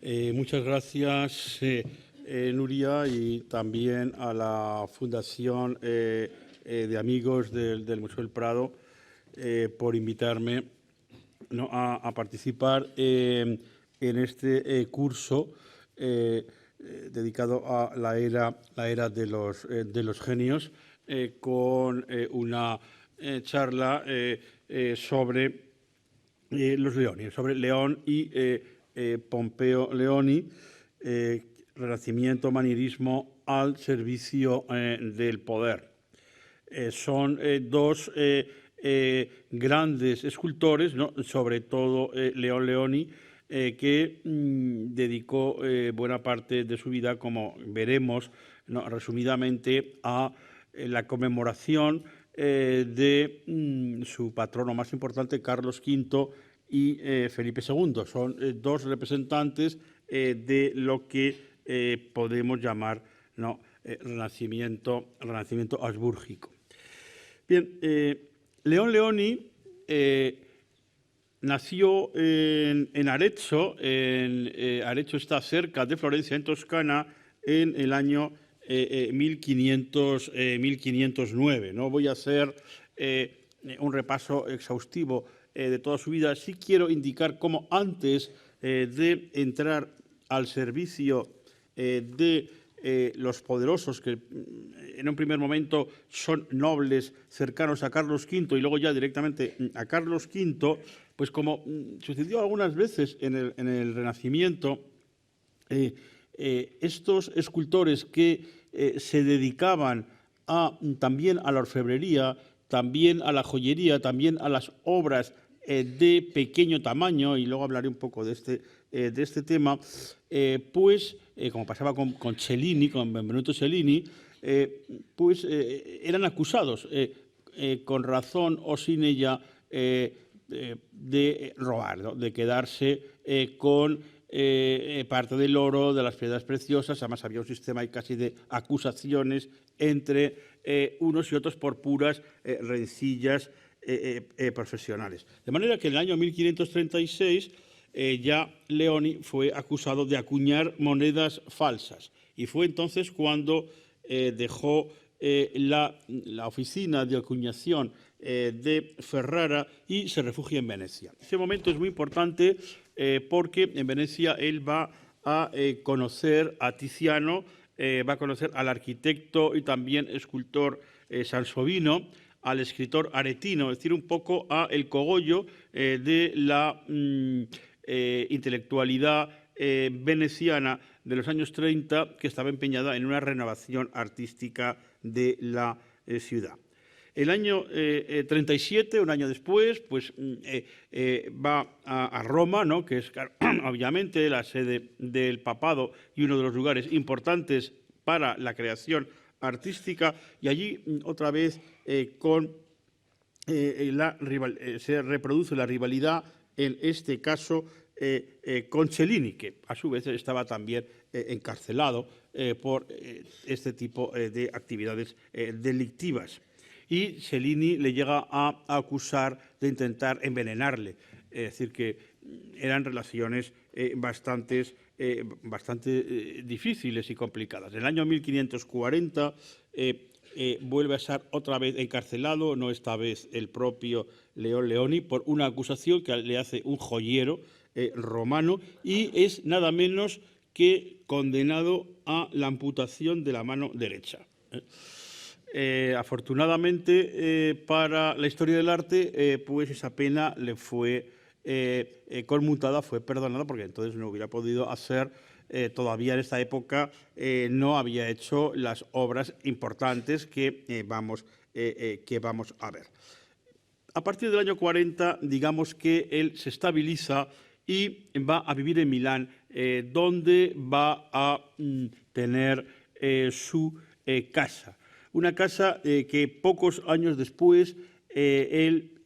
Muchas gracias, Nuria, y también a la Fundación de Amigos del Museo del Prado por invitarme, ¿no?, a participar en este curso dedicado a la era de los genios, con una charla sobre los Leoni, sobre León y Pompeo Leoni, Renacimiento, manierismo al servicio del poder. Son dos grandes escultores, ¿no?, sobre todo León Leoni, que dedicó buena parte de su vida, como veremos, ¿no?, resumidamente, a la conmemoración de su patrono más importante, Carlos V, y Felipe II. Son dos representantes de lo que podemos llamar, ¿no?, renacimiento habsbúrgico. Bien, León Leoni nació en Arezzo. Arezzo está cerca de Florencia, en Toscana, en el año 1509. No voy a hacer un repaso exhaustivo de toda su vida. Sí quiero indicar cómo antes de entrar al servicio de los poderosos, que en un primer momento son nobles cercanos a Carlos V y luego ya directamente a Carlos V, pues como sucedió algunas veces en el Renacimiento, estos escultores que se dedicaban también a la orfebrería, también a la joyería, también a las obras de pequeño tamaño, y luego hablaré un poco de este tema, pues, como pasaba con Cellini, con Benvenuto Cellini, pues eran acusados, con razón o sin ella, de robar, ¿no?, de quedarse con parte del oro, de las piedras preciosas. Además, había un sistema casi de acusaciones entre unos y otros por puras rencillas profesionales. De manera que en el año 1536 ya Leoni fue acusado de acuñar monedas falsas, y fue entonces cuando dejó la oficina de acuñación de Ferrara y se refugia en Venecia. Ese momento es muy importante porque en Venecia él va a conocer a Tiziano, va a conocer al arquitecto y también escultor Sansovino, al escritor Aretino, es decir, un poco a el cogollo de la intelectualidad veneciana de los años 30, que estaba empeñada en una renovación artística de la ciudad. El año 37, un año después, pues va a Roma, ¿no?, que es obviamente la sede del papado y uno de los lugares importantes para la creación artística, y allí otra vez se reproduce la rivalidad, en este caso con Cellini, que a su vez estaba también encarcelado por este tipo de actividades delictivas. Y Cellini le llega a acusar de intentar envenenarle. Es decir, que eran relaciones bastante difíciles y complicadas. En el año 1540 vuelve a ser otra vez encarcelado, no esta vez el propio León Leoni, por una acusación que le hace un joyero romano, y es nada menos que condenado a la amputación de la mano derecha. Afortunadamente para la historia del arte, pues esa pena le fue conmutada, fue perdonada, porque entonces no hubiera podido hacer, todavía en esta época no había hecho las obras importantes que vamos a ver. A partir del año 40, digamos que él se estabiliza y va a vivir en Milán, donde va a tener su casa. Una casa que pocos años después él,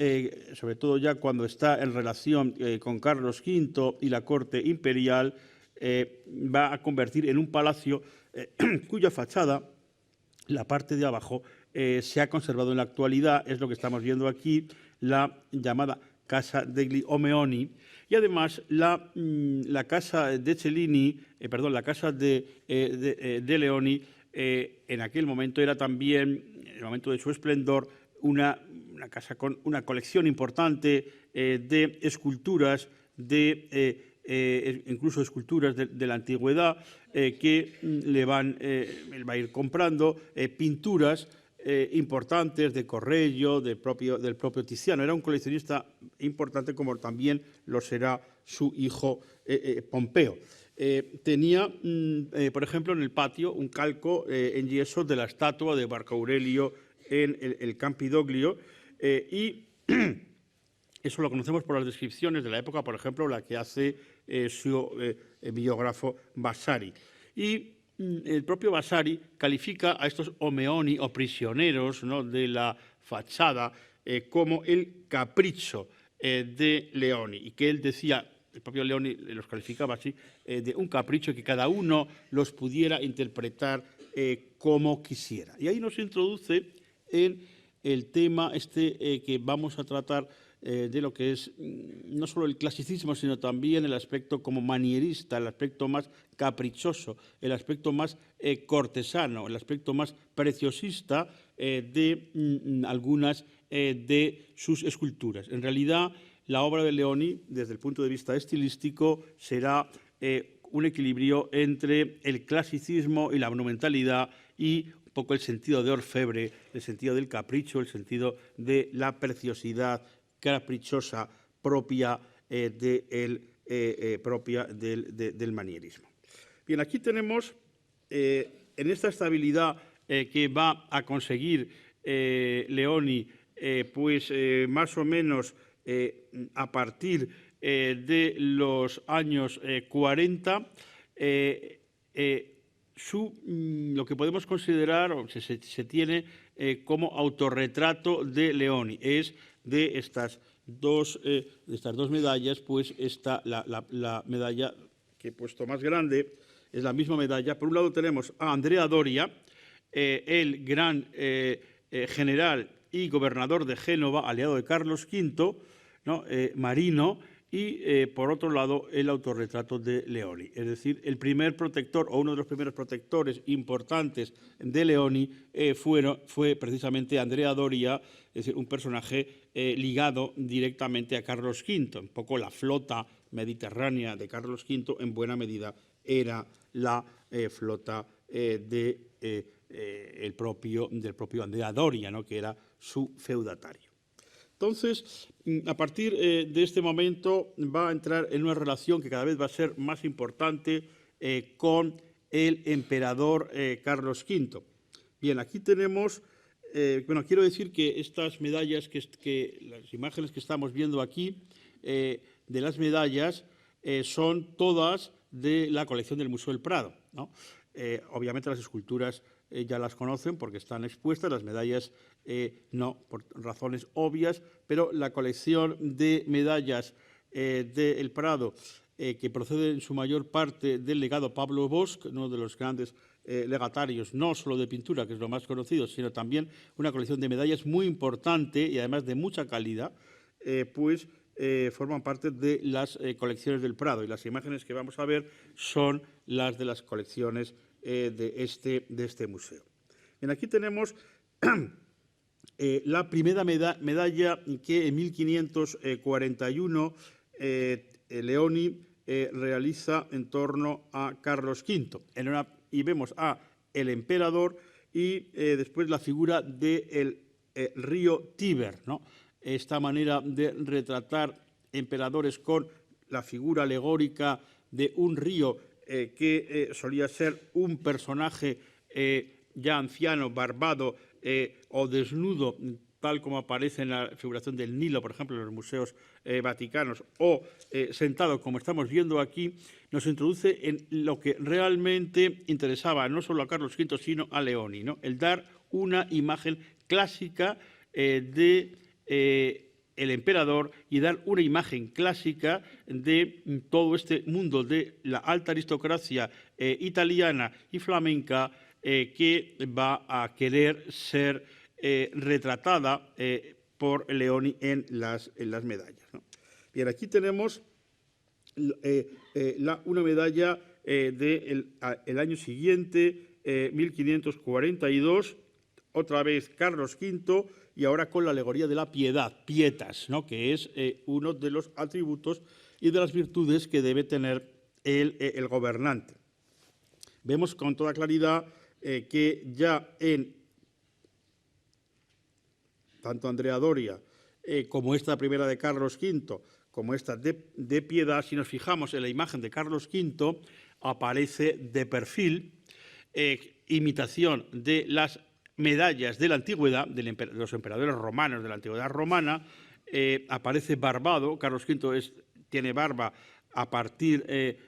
sobre todo ya cuando está en relación con Carlos V y la corte imperial, va a convertir en un palacio cuya fachada, la parte de abajo, se ha conservado en la actualidad. Es lo que estamos viendo aquí, la llamada Casa degli Omeoni, y además la casa de Cellini, la casa de Leoni, en aquel momento era también, en el momento de su esplendor, una casa con una colección importante de esculturas, incluso esculturas de la antigüedad, que él va a ir comprando, pinturas importantes de Correggio, del propio Tiziano. Era un coleccionista importante, como también lo será su hijo Pompeo. Tenía, por ejemplo, en el patio un calco en yeso de la estatua de Marco Aurelio en el Campidoglio, y eso lo conocemos por las descripciones de la época, por ejemplo, la que hace su biógrafo Vasari. Y el propio Vasari califica a estos omeoni o prisioneros, ¿no?, de la fachada como el capricho de Leoni, y que él decía, el propio Leoni los calificaba así, de un capricho, que cada uno los pudiera interpretar como quisiera. Y ahí nos introduce en el tema que vamos a tratar de lo que es no solo el clasicismo, sino también el aspecto como manierista, el aspecto más caprichoso, el aspecto más cortesano, el aspecto más preciosista de algunas de sus esculturas. En realidad, la obra de Leoni, desde el punto de vista estilístico, será un equilibrio entre el clasicismo y la monumentalidad, y un poco el sentido de orfebre, el sentido del capricho, el sentido de la preciosidad caprichosa propia del manierismo. Bien, aquí tenemos en esta estabilidad que va a conseguir Leoni, más o menos a partir de los años 40, lo que podemos considerar, o se tiene como autorretrato de Leoni, es de estas dos medallas, pues la medalla que he puesto más grande es la misma medalla. Por un lado tenemos a Andrea Doria, el gran general y gobernador de Génova, aliado de Carlos V, ¿no?, marino, y por otro lado el autorretrato de Leoni. Es decir, el primer protector, o uno de los primeros protectores importantes de Leoni fue precisamente Andrea Doria, es decir, un personaje ligado directamente a Carlos V. Un poco la flota mediterránea de Carlos V, en buena medida, era la flota del propio Andrea Doria, ¿no?, que era su feudatario. Entonces, a partir de este momento va a entrar en una relación que cada vez va a ser más importante con el emperador Carlos V. Bien, aquí tenemos, quiero decir que estas medallas, las imágenes que estamos viendo aquí de las medallas, son todas de la colección del Museo del Prado, ¿no? Obviamente las esculturas ya las conocen porque están expuestas, las medallas no, por razones obvias, pero la colección de medallas del Prado, que procede en su mayor parte del legado Pablo Bosch, uno de los grandes legatarios, no solo de pintura, que es lo más conocido, sino también una colección de medallas muy importante y además de mucha calidad, forman parte de las colecciones del Prado, y las imágenes que vamos a ver son las de las colecciones de este museo. Bien, aquí tenemos la primera medalla que en 1541 Leoni realiza en torno a Carlos V. Y vemos a el emperador y después la figura del río Tíber, ¿no? Esta manera de retratar emperadores con la figura alegórica de un río que solía ser un personaje ya anciano, barbado o desnudo, tal como aparece en la figuración del Nilo, por ejemplo, en los museos vaticanos, o sentado, como estamos viendo aquí, nos introduce en lo que realmente interesaba no solo a Carlos V, sino a Leoni, ¿no?, el dar una imagen clásica de el emperador y dar una imagen clásica de todo este mundo de la alta aristocracia italiana y flamenca que va a querer ser retratada por Leoni en las medallas, ¿no? Bien, aquí tenemos una medalla del año siguiente, 1542, otra vez Carlos V, y ahora con la alegoría de la piedad, pietas, ¿no? Que es uno de los atributos y de las virtudes que debe tener el gobernante. Vemos con toda claridad que ya en tanto Andrea Doria como esta primera de Carlos V, como esta de piedad, si nos fijamos en la imagen de Carlos V, aparece de perfil, imitación de las medallas de la antigüedad, de los emperadores romanos de la antigüedad romana, aparece barbado. Carlos V tiene barba a partir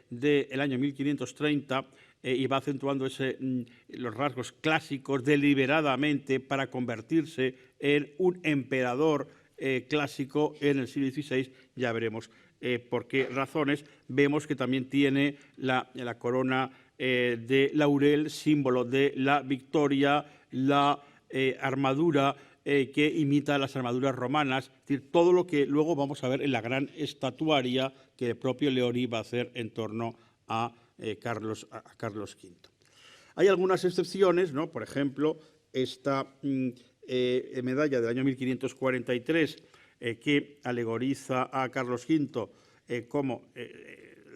del año 1530 y va acentuando los rasgos clásicos deliberadamente para convertirse en un emperador clásico en el siglo XVI. Ya veremos por qué razones. Vemos que también tiene la corona de laurel, símbolo de la victoria, la armadura que imita las armaduras romanas, es decir, todo lo que luego vamos a ver en la gran estatuaria que el propio Leoni va a hacer en torno a Carlos V. Hay algunas excepciones, ¿no? Por ejemplo, esta medalla del año 1543 que alegoriza a Carlos V como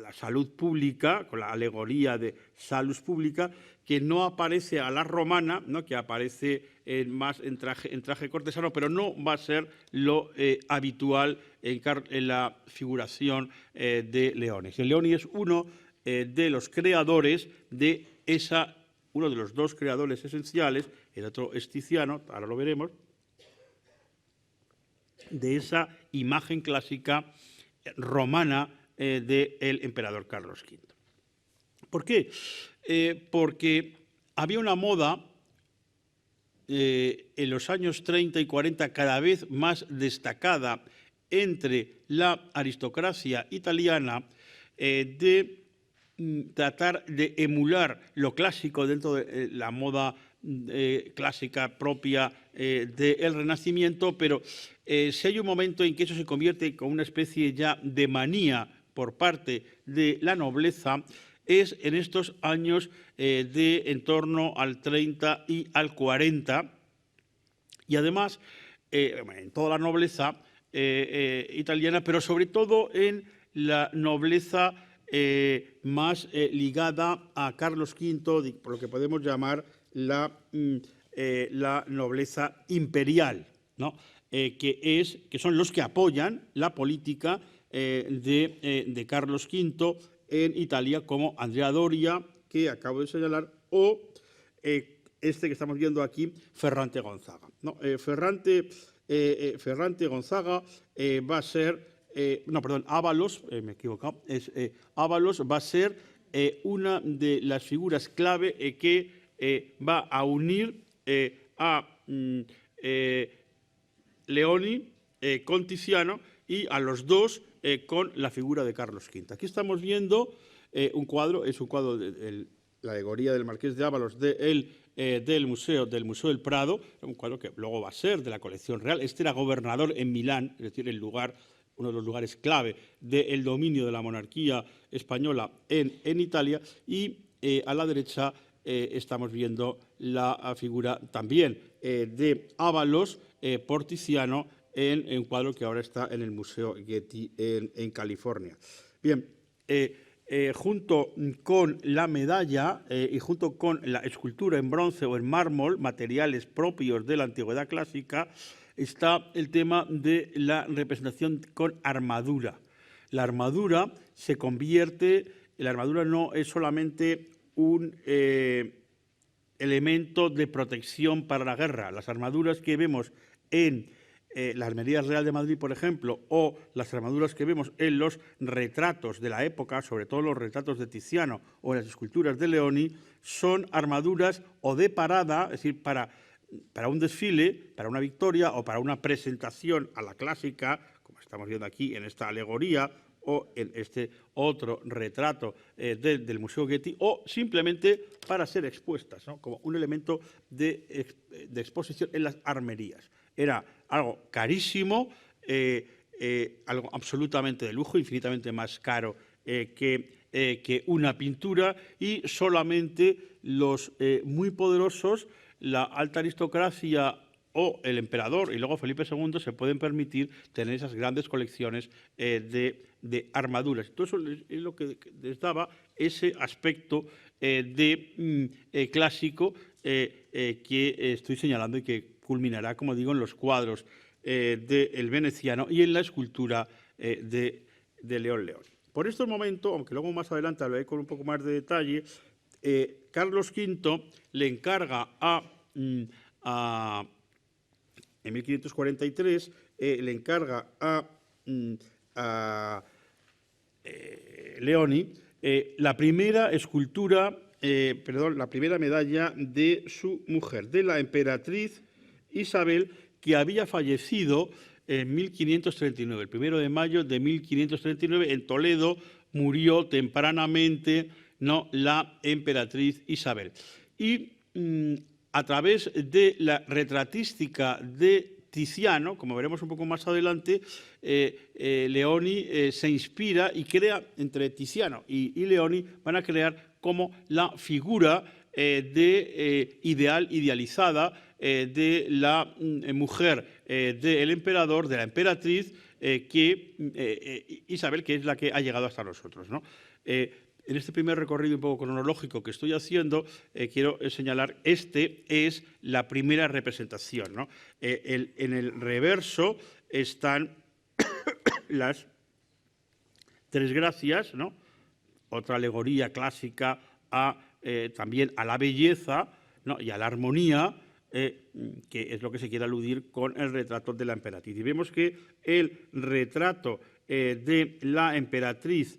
la salud pública, con la alegoría de salus pública, que no aparece a la romana, ¿no? Que aparece más en traje cortesano, pero no va a ser lo habitual en la figuración de Leoni. Leoni es uno de los creadores de uno de los dos creadores esenciales, el otro es Tiziano, ahora lo veremos, de esa imagen clásica romana del emperador Carlos V. ¿Por qué? Porque había una moda en los años 30 y 40 cada vez más destacada entre la aristocracia italiana de tratar de emular lo clásico dentro de la moda clásica propia del Renacimiento, pero si hay un momento en que eso se convierte en una especie ya de manía por parte de la nobleza, es en estos años de en torno al 30 y al 40, y además en toda la nobleza italiana, pero sobre todo en la nobleza más ligada a Carlos V, por lo que podemos llamar la nobleza imperial, ¿no? que son los que apoyan la política de Carlos V en Italia, como Andrea Doria, que acabo de señalar, o este que estamos viendo aquí, Ferrante Gonzaga, ¿no? Ferrante Gonzaga va a ser... Ábalos, me he equivocado, Ábalos va a ser una de las figuras clave que va a unir a Leoni con Tiziano y a los dos con la figura de Carlos V. Aquí estamos viendo un cuadro, es un cuadro de la alegoría del Marqués de Ábalos del Museo del Prado, un cuadro que luego va a ser de la colección real. Este era gobernador en Milán, es decir, uno de los lugares clave del dominio de la monarquía española en Italia, y a la derecha estamos viendo la figura también de Ábalos por Tiziano en un cuadro que ahora está en el Museo Getty en California. Bien, junto con la medalla y junto con la escultura en bronce o en mármol, materiales propios de la antigüedad clásica, está el tema de la representación con armadura. La armadura no es solamente un elemento de protección para la guerra. Las armaduras que vemos en la Armería Real de Madrid, por ejemplo, o las armaduras que vemos en los retratos de la época, sobre todo los retratos de Tiziano o en las esculturas de Leoni, son armaduras o de parada, es decir, para un desfile, para una victoria o para una presentación a la clásica, como estamos viendo aquí en esta alegoría o en este otro retrato del Museo Getty, o simplemente para ser expuestas, ¿no? Como un elemento de exposición en las armerías. Era algo carísimo, algo absolutamente de lujo, infinitamente más caro que una pintura, y solamente los muy poderosos, la alta aristocracia o el emperador y luego Felipe II se pueden permitir tener esas grandes colecciones de armaduras. Todo eso es lo que les daba ese aspecto clásico que estoy señalando y que culminará, como digo, en los cuadros del veneciano y en la escultura de León Leoni. Por este momento, aunque luego más adelante hablaré con un poco más de detalle, Carlos V le encarga en 1543, le encarga a Leoni la primera escultura, la primera medalla de su mujer, de la emperatriz Isabel, que había fallecido en 1539. El 1 de mayo de 1539 en Toledo murió tempranamente, ¿no?, la emperatriz Isabel. Y a través de la retratística de Tiziano, como veremos un poco más adelante, Leoni se inspira y crea, entre Tiziano y Leoni, van a crear como la figura idealizada de la mujer del emperador, de la emperatriz, Isabel, que es la que ha llegado hasta nosotros, ¿no? En este primer recorrido un poco cronológico que estoy haciendo, quiero señalar, es la primera representación, ¿no? En el reverso están las tres gracias, ¿no?, otra alegoría clásica también a la belleza, ¿no?, y a la armonía, que es lo que se quiere aludir con el retrato de la emperatriz. Y vemos que el retrato de la emperatriz,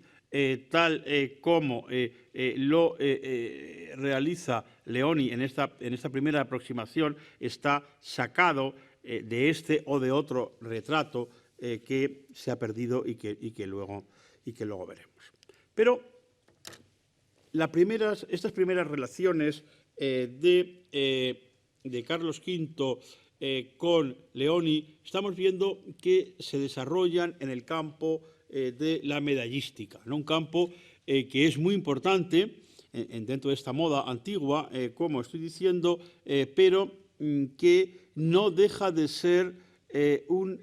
tal como lo realiza Leoni en esta primera aproximación, está sacado de este o de otro retrato que se ha perdido y que luego veremos. Pero estas primeras relaciones de Carlos V con Leoni, estamos viendo que se desarrollan en el campo de la medallística, ¿no? Un campo que es muy importante dentro de esta moda antigua, como estoy diciendo, pero que no deja de ser un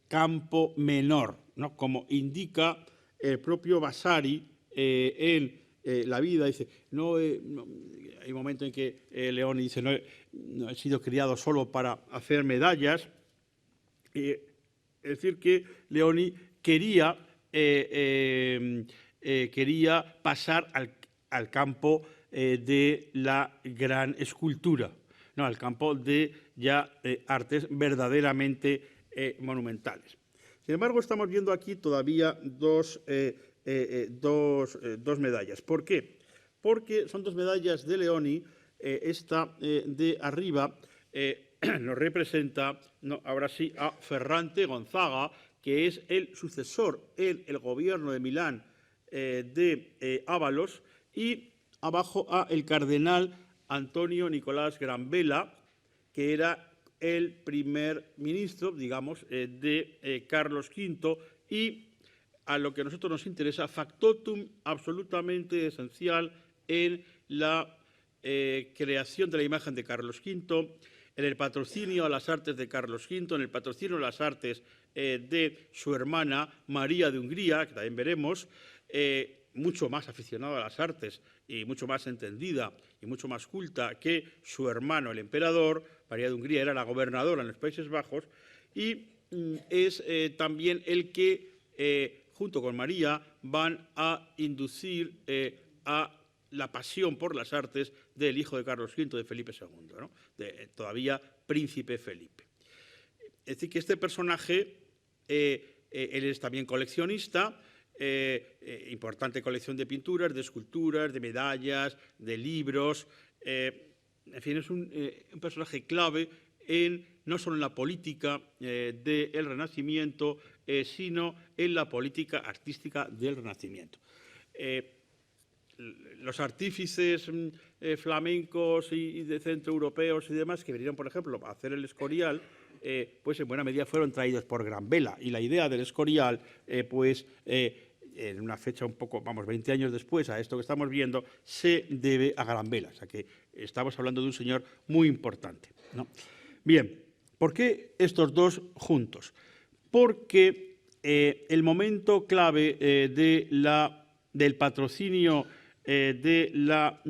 campo menor, ¿no?, como indica el propio Vasari en la vida. Dice, hay un momento en que Leoni dice, no he sido criado solo para hacer medallas. Es decir, que Leoni quería pasar al campo de la gran escultura, ¿no?, al campo de ya artes verdaderamente monumentales. Sin embargo, estamos viendo aquí todavía dos medallas. ¿Por qué? Porque son dos medallas de Leoni. Esta de arriba nos representa, ¿no?, ahora sí, a Ferrante Gonzaga, que es el sucesor en el gobierno de Milán de Ávalos, y abajo a el cardenal Antonio Nicolás Granvela, que era el primer ministro, digamos, de Carlos V, y a lo que a nosotros nos interesa, factotum absolutamente esencial en la creación de la imagen de Carlos V, en el patrocinio a las artes de Carlos V, en el patrocinio a las artes de su hermana María de Hungría, que también veremos, mucho más aficionada a las artes y mucho más entendida y mucho más culta que su hermano el emperador. María de Hungría era la gobernadora en los Países Bajos, y es también el que, junto con María, van a inducir a la pasión por las artes del hijo de Carlos V, de Felipe II, ¿no?, todavía príncipe Felipe. Es decir, que este personaje, él es también coleccionista, importante colección de pinturas, de esculturas, de medallas, de libros. En fin, es un personaje clave no solo en la política del Renacimiento, sino en la política artística del Renacimiento. Los artífices flamencos y de centroeuropeos y demás que vinieron, por ejemplo, a hacer el Escorial, pues en buena medida fueron traídos por Granvela. Y la idea del Escorial, en una fecha un poco, 20 años después a esto que estamos viendo, se debe a Granvela. O sea que estamos hablando de un señor muy importante, ¿no? Bien, ¿por qué estos dos juntos? Porque el momento clave del patrocinio de la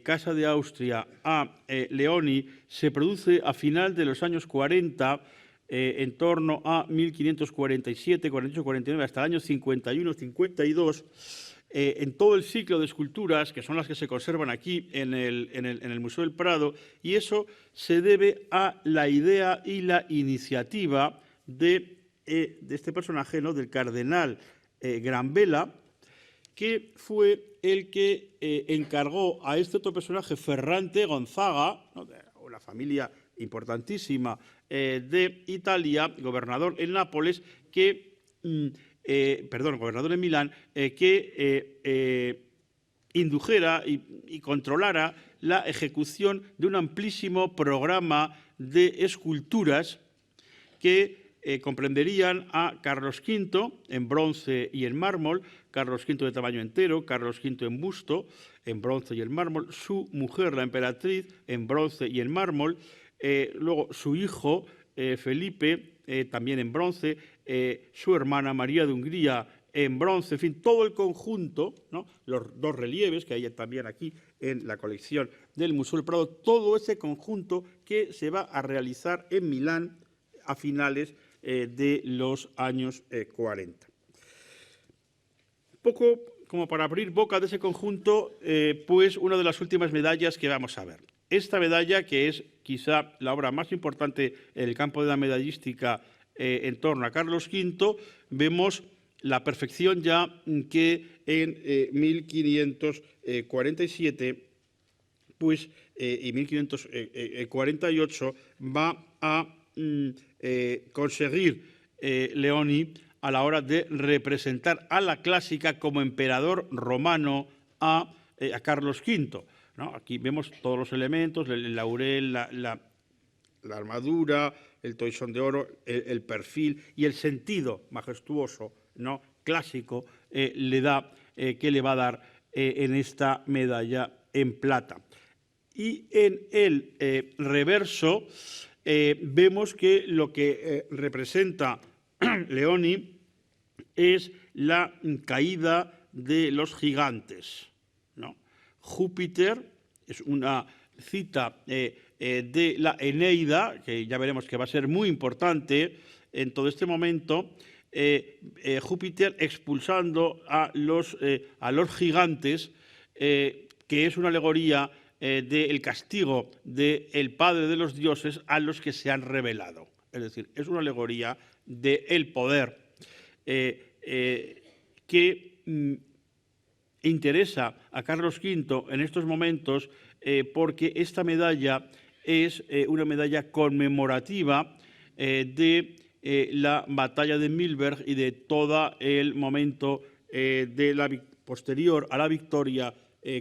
Casa de Austria a Leoni se produce a final de los años 40, en torno a 1547, 48, 49, hasta el año 51, 52, en todo el ciclo de esculturas, que son las que se conservan aquí en el Museo del Prado, y eso se debe a la idea y la iniciativa de este personaje, ¿no?, del cardenal Granvela, que fue el que encargó a este otro personaje, Ferrante Gonzaga, ¿no?, de una familia importantísima de Italia, gobernador en Nápoles, gobernador en Milán, que indujera y controlara la ejecución de un amplísimo programa de esculturas que comprenderían a Carlos V en bronce y en mármol, Carlos V de tamaño entero, Carlos V en busto, en bronce y en mármol, su mujer, la emperatriz, en bronce y en mármol, luego su hijo, Felipe, también en bronce, su hermana María de Hungría en bronce, en fin, todo el conjunto, ¿no?, los dos relieves que hay también aquí en la colección del Museo del Prado, todo ese conjunto que se va a realizar en Milán a finales de los años 40. Poco como para abrir boca de ese conjunto, pues una de las últimas medallas que vamos a ver. Esta medalla, que es quizá la obra más importante en el campo de la medallística en torno a Carlos V, vemos la perfección ya que en 1547 pues, y 1548 va a conseguir Leoni a la hora de representar a la clásica como emperador romano a Carlos V, ¿no? Aquí vemos todos los elementos, el laurel, la armadura, el toisón de oro, el perfil y el sentido majestuoso, ¿no?, clásico que le va a dar en esta medalla en plata. Y en el reverso vemos que lo que representa Leoni es la caída de los gigantes, ¿no? Júpiter es una cita de la Eneida, que ya veremos que va a ser muy importante en todo este momento, Júpiter expulsando a los gigantes, que es una alegoría del castigo del Padre de los dioses a los que se han rebelado. Es decir, es una alegoría del poder que interesa a Carlos V en estos momentos porque esta medalla es una medalla conmemorativa de la batalla de Milberg y de todo el momento posterior a la victoria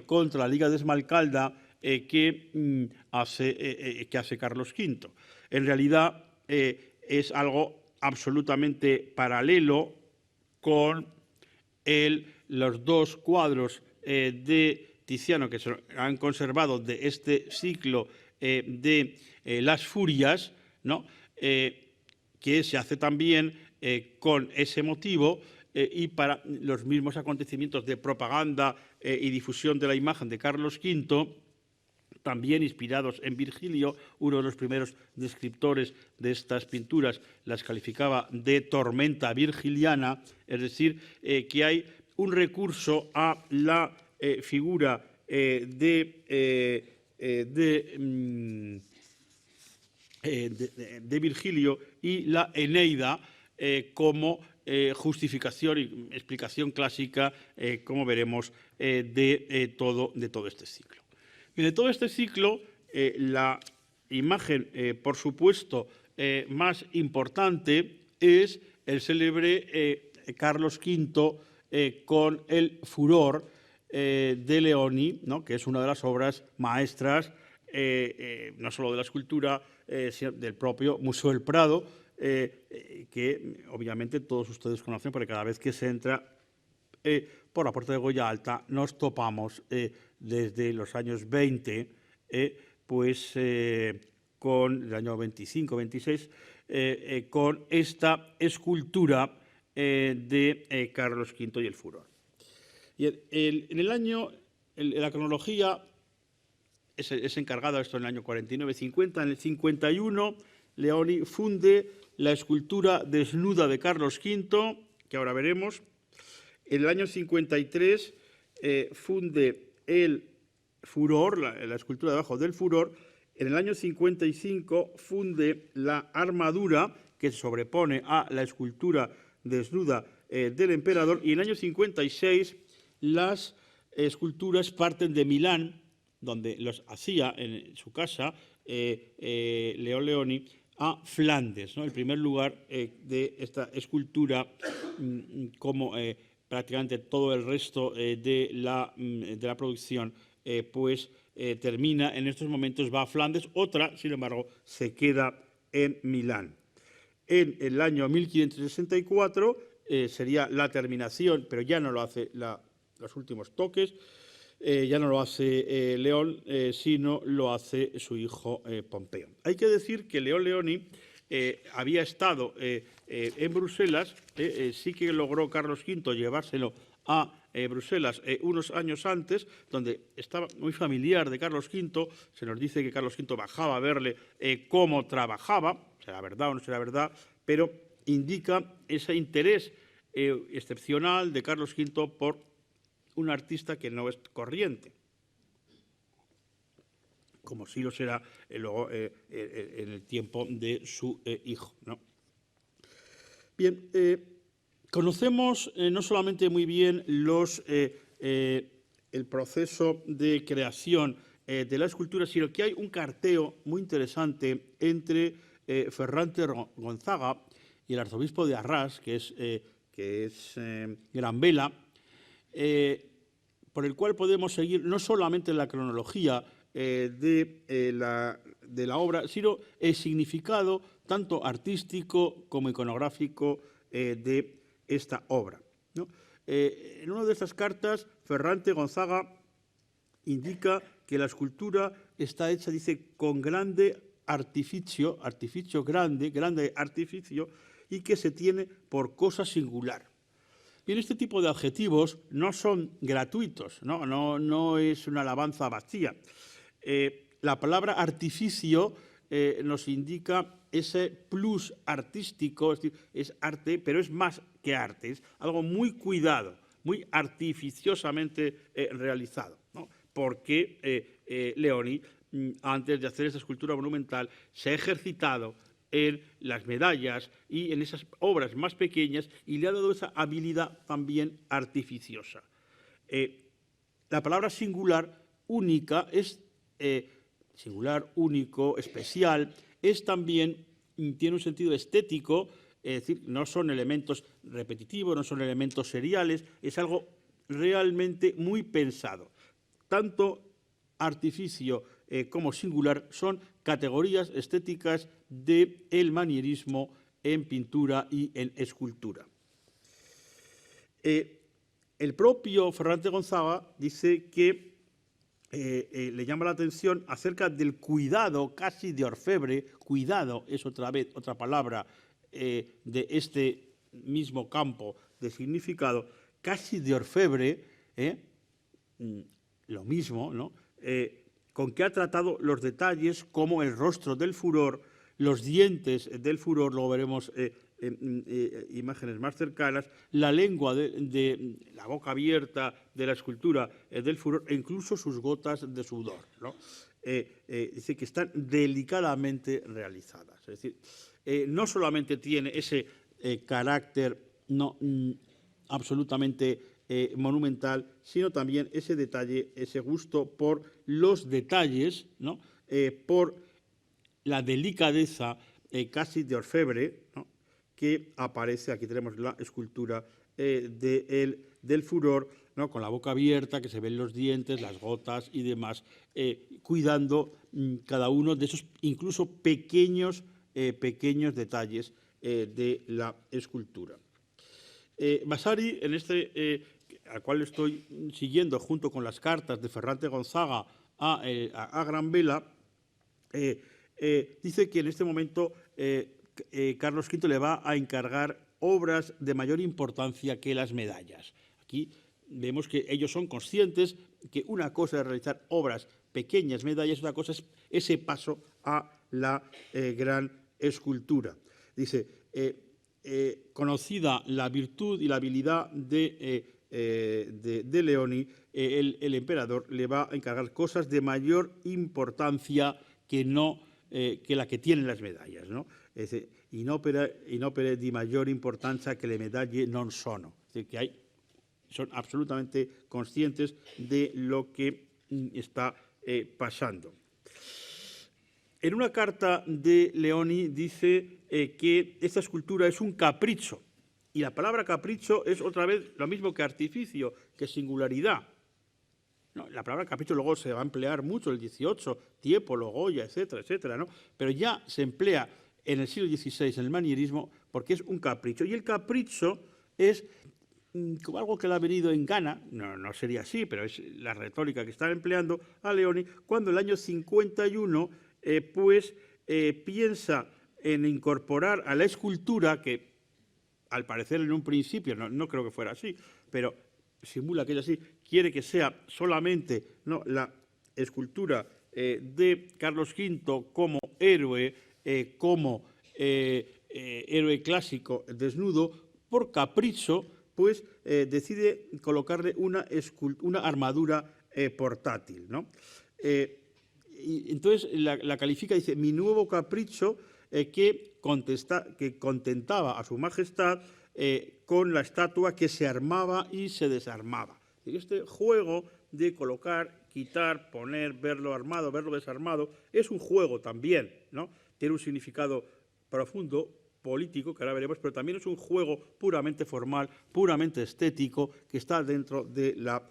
contra la Liga de Esmalcalda que hace Carlos V. En realidad es algo absolutamente paralelo con los dos cuadros de Tiziano que se han conservado de este ciclo de las Furias, ¿no?, que se hace también con ese motivo y para los mismos acontecimientos de propaganda y difusión de la imagen de Carlos V, también inspirados en Virgilio. Uno de los primeros descriptores de estas pinturas las calificaba de tormenta virgiliana, es decir, que hay un recurso a la figura de Virgilio y la Eneida como justificación y explicación clásica, como veremos, de todo este ciclo. Y de todo este ciclo, la imagen, por supuesto, más importante es el célebre Carlos V con el Furor de Leoni, ¿no?, que es una de las obras maestras no solo de la escultura, sino del propio Museo del Prado, que obviamente todos ustedes conocen, porque cada vez que se entra por la puerta de Goya Alta nos topamos desde los años 20, pues con el año 25, 26, con esta escultura de Carlos V y el furor. Y en el año, en la cronología es encargada esto en el año 49-50, en el 51 Leoni funde la escultura desnuda de Carlos V, que ahora veremos. En el año 53 funde el furor, la escultura debajo del furor. En el año 55 funde la armadura que se sobrepone a la escultura desnuda del emperador. Y en el año 56 las esculturas parten de Milán, donde los hacía en su casa Leon Leoni, a Flandes, ¿no? El primer lugar de esta escultura, como prácticamente todo el resto de la producción, pues termina en estos momentos, va a Flandes. Otra, sin embargo, se queda en Milán. En el año 1564 sería la terminación, pero ya no lo hace los últimos toques, ya no lo hace León, sino lo hace su hijo Pompeo. Hay que decir que Leon Leoni había estado en Bruselas, sí que logró Carlos V llevárselo a Bruselas unos años antes, donde estaba muy familiar de Carlos V. Se nos dice que Carlos V bajaba a verle cómo trabajaba, será verdad o no será verdad, pero indica ese interés excepcional de Carlos V por un artista que no es corriente, como sí lo será luego en el tiempo de su hijo, ¿no? Bien, conocemos no solamente muy bien el proceso de creación de la escultura, sino que hay un carteo muy interesante entre Ferrante Gonzaga y el arzobispo de Arras, que es Gran Vela, por el cual podemos seguir no solamente la cronología de la obra, sino el significado tanto artístico como iconográfico de esta obra, ¿no? En una de estas cartas, Ferrante Gonzaga indica que la escultura está hecha, dice, con grande artificio grande artificio, y que se tiene por cosa singular. Bien, este tipo de adjetivos no son gratuitos, no es una alabanza vacía. La palabra artificio nos indica ese plus artístico, es decir, es arte, pero es más que arte, es algo muy cuidado, muy artificiosamente realizado, ¿no? Porque Leoni, antes de hacer esta escultura monumental, se ha ejercitado en las medallas y en esas obras más pequeñas, y le ha dado esa habilidad también artificiosa. La palabra singular, única, es singular, único, especial, es también, tiene un sentido estético, es decir, no son elementos repetitivos, no son elementos seriales, es algo realmente muy pensado. Tanto artificio como singular son categorías estéticas del manierismo en pintura y en escultura. El propio Ferrante Gonzaga dice que le llama la atención acerca del cuidado casi de orfebre. Cuidado es otra palabra de este mismo campo de significado, casi de orfebre, lo mismo, ¿no? Con que ha tratado los detalles como el rostro del furor, los dientes del furor, luego veremos imágenes más cercanas, la lengua de la boca abierta de la escultura del furor, e incluso sus gotas de sudor, ¿no? Dice que están delicadamente realizadas. Es decir, no solamente tiene ese carácter absolutamente monumental, sino también ese detalle, ese gusto por los detalles, ¿no? Por la delicadeza casi de orfebre, ¿no? Que aparece, aquí tenemos la escultura del furor, ¿no?, con la boca abierta, que se ven los dientes, las gotas y demás, cuidando cada uno de esos incluso pequeños detalles de la escultura. Vasari, en al cual estoy siguiendo junto con las cartas de Ferrante Gonzaga a Gran Vela, dice que en este momento Carlos V le va a encargar obras de mayor importancia que las medallas. Aquí vemos que ellos son conscientes que una cosa es realizar obras pequeñas, medallas, otra cosa es ese paso a la gran escultura. Dice, conocida la virtud y la habilidad de Leoni, el emperador le va a encargar cosas de mayor importancia que la que tienen las medallas, ¿no? In opere di maggior importanza che le medaglie non sono. Es decir, que son absolutamente conscientes de lo que está pasando. En una carta de Leoni dice que esta escultura es un capricho, y la palabra capricho es otra vez lo mismo que artificio, que singularidad. No, la palabra capricho luego se va a emplear mucho en el XVIII, Tiepolo, Goya, etcétera, etcétera, ¿no? Pero ya se emplea en el siglo XVI en el manierismo porque es un capricho. Y el capricho es como algo que le ha venido en gana, no sería así, pero es la retórica que está empleando a Leoni, cuando en el año 51 piensa en incorporar a la escultura, que al parecer en un principio, no creo que fuera así, pero simula que es así, quiere que sea solamente, ¿no?, la escultura de Carlos V como héroe, héroe clásico desnudo. Por capricho, pues decide colocarle una armadura portátil, ¿no? Y entonces la califica, dice, mi nuevo capricho que contentaba a su majestad con la estatua que se armaba y se desarmaba. Este juego de colocar, quitar, poner, verlo armado, verlo desarmado, es un juego también, ¿no? Tiene un significado profundo, político, que ahora veremos, pero también es un juego puramente formal, puramente estético, que está dentro de la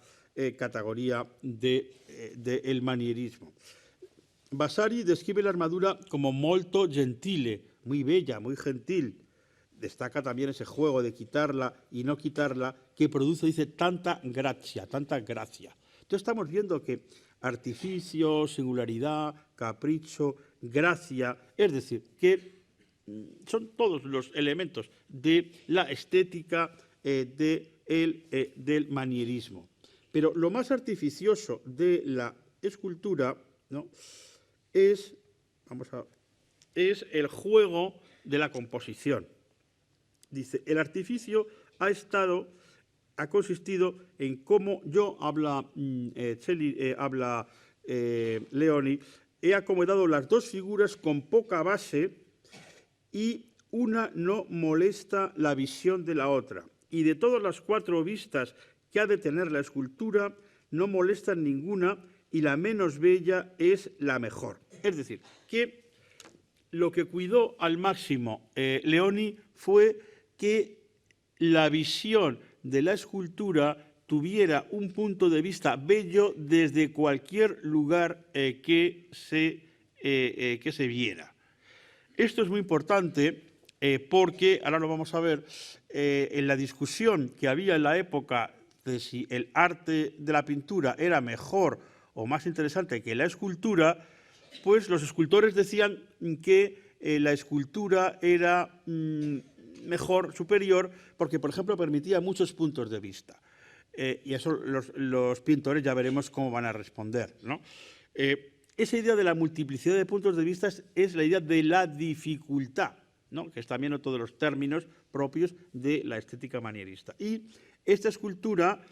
categoría del manierismo. Vasari describe la armadura como molto gentile, muy bella, muy gentil. Destaca también ese juego de quitarla y no quitarla, que produce, dice, tanta gracia. Entonces estamos viendo que artificio, singularidad, capricho, gracia, es decir, que son todos los elementos de la estética del manierismo. Pero lo más artificioso de la escultura, ¿no?, es el juego de la composición. Dice, el artificio ha consistido en cómo habla Leoni, he acomodado las dos figuras con poca base y una no molesta la visión de la otra. Y de todas las cuatro vistas que ha de tener la escultura, no molestan ninguna y la menos bella es la mejor. Es decir, que lo que cuidó al máximo Leoni fue que la visión de la escultura tuviera un punto de vista bello desde cualquier lugar que se viera. Esto es muy importante porque, ahora lo vamos a ver, en la discusión que había en la época de si el arte de la pintura era mejor o más interesante que la escultura, pues los escultores decían que la escultura era mejor, superior, porque, por ejemplo, permitía muchos puntos de vista. Y eso los pintores ya veremos cómo van a responder, ¿no? Esa idea de la multiplicidad de puntos de vista es la idea de la dificultad, ¿no?, que es también otro de los términos propios de la estética manierista. Y esta escultura,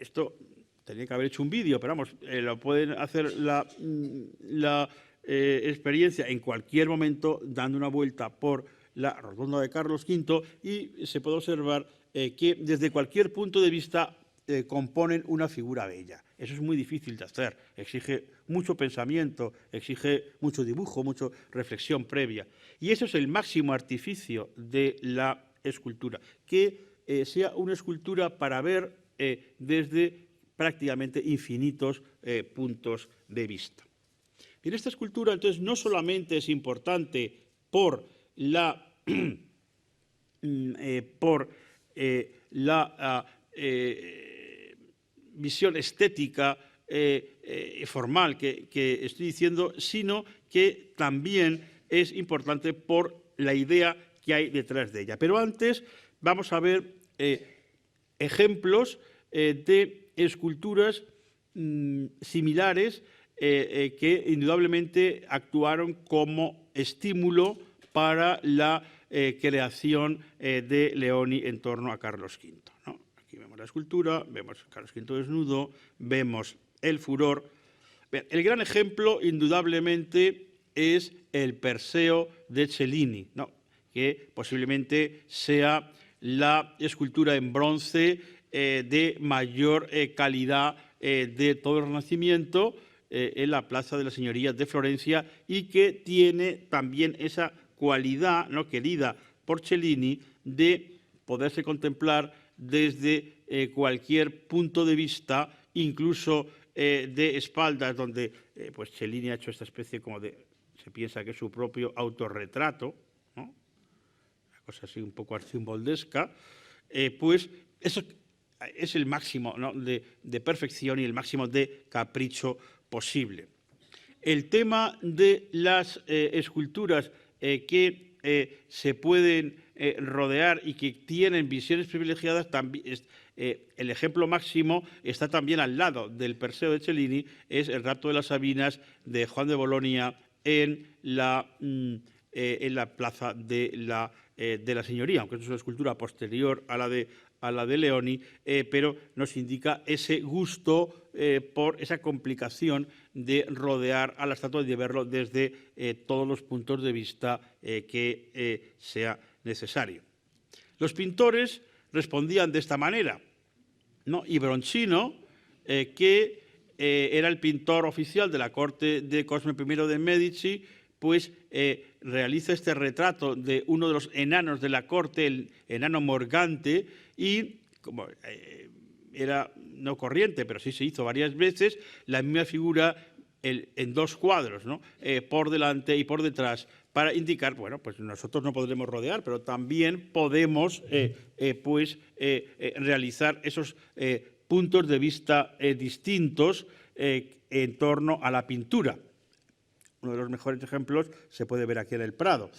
esto tenía que haber hecho un vídeo, pero vamos, lo pueden hacer la experiencia en cualquier momento dando una vuelta por la rotonda de Carlos V y se puede observar que desde cualquier punto de vista componen una figura bella. Eso es muy difícil de hacer, exige mucho pensamiento, exige mucho dibujo, mucha reflexión previa. Y eso es el máximo artificio de la escultura, que sea una escultura para ver desde prácticamente infinitos puntos de vista. Bien, esta escultura, entonces, no solamente es importante por la visión estética formal que estoy diciendo, sino que también es importante por la idea que hay detrás de ella. Pero antes vamos a ver ejemplos de esculturas similares que indudablemente actuaron como estímulo para la creación de Leoni en torno a Carlos V, ¿no? Aquí vemos la escultura, vemos a Carlos V desnudo, vemos el furor. El gran ejemplo, indudablemente, es el Perseo de Cellini, ¿no? Que posiblemente sea la escultura en bronce de mayor calidad de todo el Renacimiento en la Plaza de las Señorías de Florencia, y que tiene también esa cualidad, ¿no?, querida por Cellini, de poderse contemplar desde cualquier punto de vista, incluso de espaldas, donde pues Cellini ha hecho esta especie como de, se piensa que es su propio autorretrato, ¿no?, una cosa así un poco arcimboldesca, pues eso es el máximo, ¿no?, de perfección y el máximo de capricho posible. El tema de las esculturas que se pueden rodear y que tienen visiones privilegiadas, también el ejemplo máximo está también al lado del Perseo de Cellini, es el rapto de las Sabinas de Juan de Bolonia en la Plaza de la Señoría, aunque es una escultura posterior a la de Leoni, pero nos indica ese gusto por esa complicación de rodear a la estatua y de verlo desde todos los puntos de vista que sea necesario. Los pintores respondían de esta manera, ¿no? Y Broncino, que era el pintor oficial de la corte de Cosme I de Medici, pues realiza este retrato de uno de los enanos de la corte, el enano Morgante, y como era no corriente, pero sí se hizo varias veces, la misma figura en dos cuadros, ¿no?, por delante y por detrás, para indicar, bueno, pues nosotros no podremos rodear, pero también podemos realizar esos puntos de vista distintos en torno a la pintura. Uno de los mejores ejemplos se puede ver aquí en el Prado,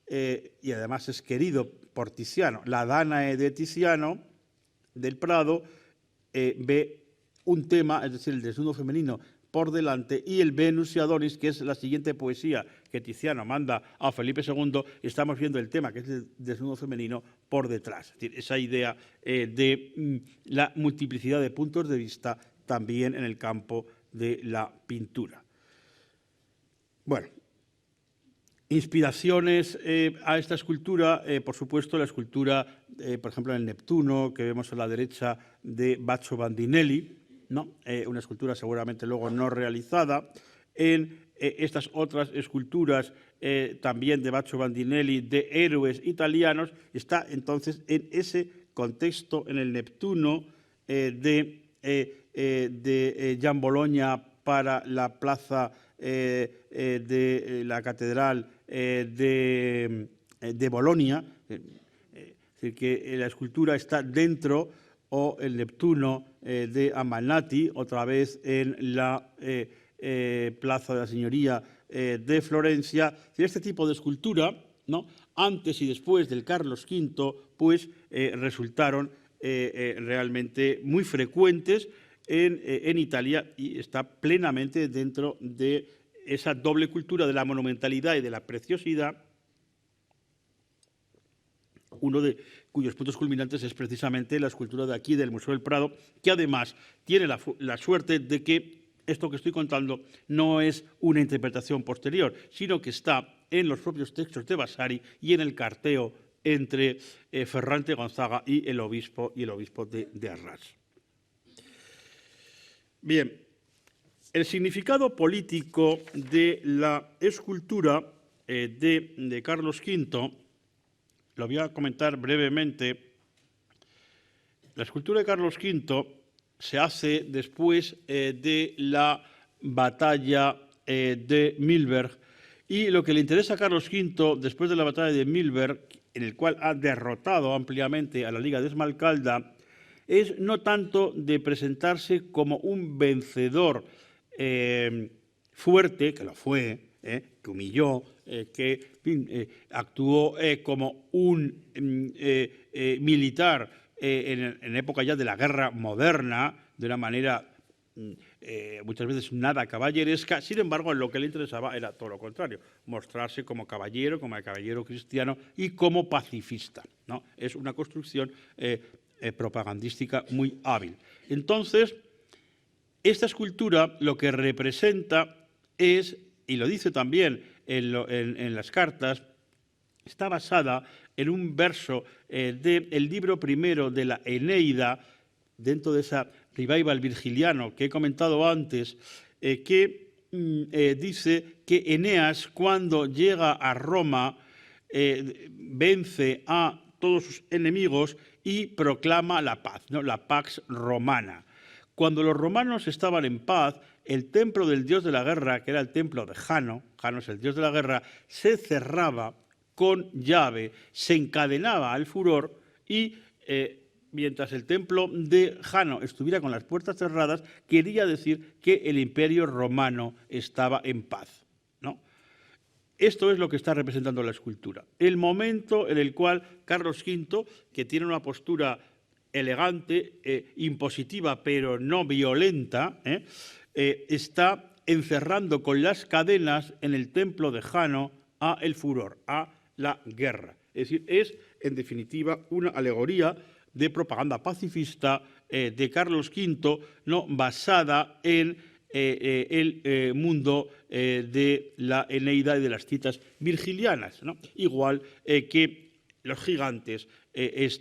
y además es querido por Tiziano. La Danae de Tiziano del Prado ve un tema, es decir, el desnudo femenino por delante, y el Venus y Adonis, que es la siguiente poesía que Tiziano manda a Felipe II, estamos viendo el tema, que es el desnudo femenino, por detrás. Es decir, esa idea de la multiplicidad de puntos de vista también en el campo de la pintura. Bueno, inspiraciones a esta escultura, por supuesto, la escultura, por ejemplo, en el Neptuno, que vemos a la derecha de Baccio Bandinelli, ¿no? Una escultura seguramente luego no realizada. En estas otras esculturas también de Baccio Bandinelli, de héroes italianos, está entonces en ese contexto, en el Neptuno de Gian Bologna para la plaza de la catedral de Bolonia, es decir, que la escultura está dentro, o el Neptuno de Amalnati, otra vez en la Plaza de la Señoría de Florencia. Este tipo de escultura, ¿no?, antes y después del Carlos V, pues resultaron realmente muy frecuentes en Italia, y está plenamente dentro de esa doble cultura de la monumentalidad y de la preciosidad, uno de cuyos puntos culminantes es precisamente la escultura de aquí del Museo del Prado, que además tiene la suerte de que esto que estoy contando no es una interpretación posterior, sino que está en los propios textos de Vasari y en el carteo entre Ferrante Gonzaga y el obispo de Arras. Bien, el significado político de la escultura de Carlos V lo voy a comentar brevemente. La escultura de Carlos V se hace después de la batalla de Milberg, y lo que le interesa a Carlos V después de la batalla de Milberg, en el cual ha derrotado ampliamente a la Liga de Esmalcalda, es no tanto de presentarse como un vencedor fuerte, que lo fue, que humilló, que actuó como un militar en época ya de la guerra moderna, de una manera muchas veces nada caballeresca. Sin embargo, lo que le interesaba era todo lo contrario, mostrarse como caballero cristiano y como pacifista, ¿no? Es una construcción propagandística muy hábil. Entonces, esta escultura lo que representa es, y lo dice también en las cartas, está basada en un verso del libro primero de la Eneida, dentro de esa revival virgiliano que he comentado antes, que dice que Eneas, cuando llega a Roma, vence a todos sus enemigos y proclama la paz, ¿no? La Pax Romana. Cuando los romanos estaban en paz, el templo del dios de la guerra, que era el templo de Jano, Jano es el dios de la guerra, se cerraba con llave, se encadenaba al furor y mientras el templo de Jano estuviera con las puertas cerradas, quería decir que el imperio romano estaba en paz, ¿no? Esto es lo que está representando la escultura. El momento en el cual Carlos V, que tiene una postura elegante, impositiva, pero no violenta, está encerrando con las cadenas en el templo de Jano a el furor, a la guerra. Es decir, es, en definitiva, una alegoría de propaganda pacifista de Carlos V, ¿no?, basada en el mundo de la Eneida y de las citas virgilianas, ¿no? Igual que los gigantes de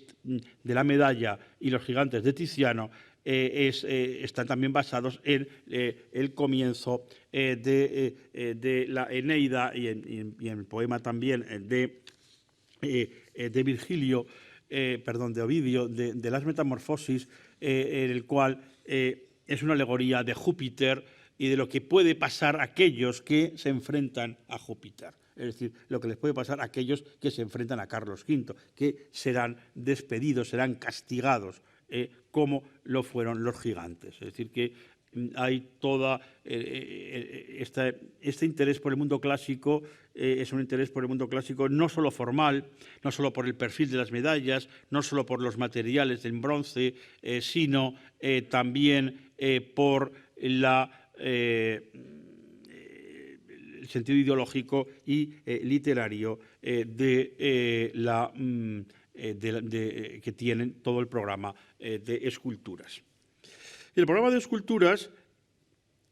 la medalla y los gigantes de Tiziano están también basados en el comienzo de la Eneida y en el poema también de Virgilio, de Ovidio, de las Metamorfosis, en el cual es una alegoría de Júpiter y de lo que puede pasar a aquellos que se enfrentan a Júpiter. Es decir, lo que les puede pasar a aquellos que se enfrentan a Carlos V, que serán despedidos, serán castigados, como lo fueron los gigantes. Es decir, que hay todo este interés por el mundo clásico, es un interés por el mundo clásico no solo formal, no solo por el perfil de las medallas, no solo por los materiales del bronce, sino también por el sentido ideológico y literario que tienen todo el programa de esculturas. El programa de esculturas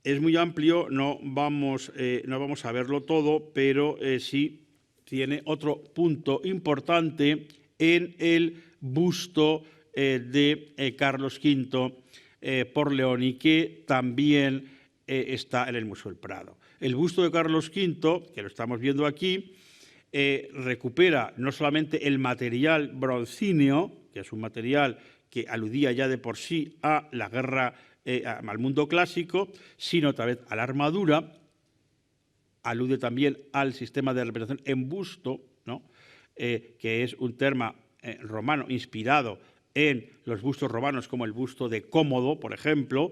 es muy amplio, no vamos a verlo todo, pero sí tiene otro punto importante en el busto de Carlos V por Leoni, que también está en el Museo del Prado. El busto de Carlos V, que lo estamos viendo aquí, recupera no solamente el material broncíneo, que es un material que aludía ya de por sí a la guerra, al mundo clásico, sino otra vez a la armadura, alude también al sistema de representación en busto, ¿no?, que es un terma romano inspirado en los bustos romanos, como el busto de Cómodo, por ejemplo,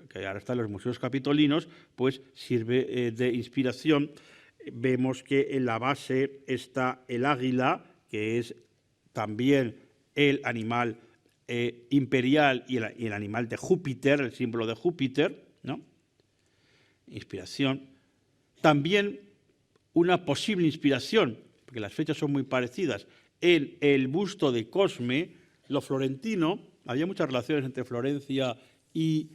que ahora está en los museos capitolinos, pues sirve de inspiración. Vemos que en la base está el águila, que es también el animal imperial y el animal de Júpiter, el símbolo de Júpiter, ¿no? Inspiración. También una posible inspiración, porque las fechas son muy parecidas, en el busto de Cosme, lo florentino. Había muchas relaciones entre Florencia y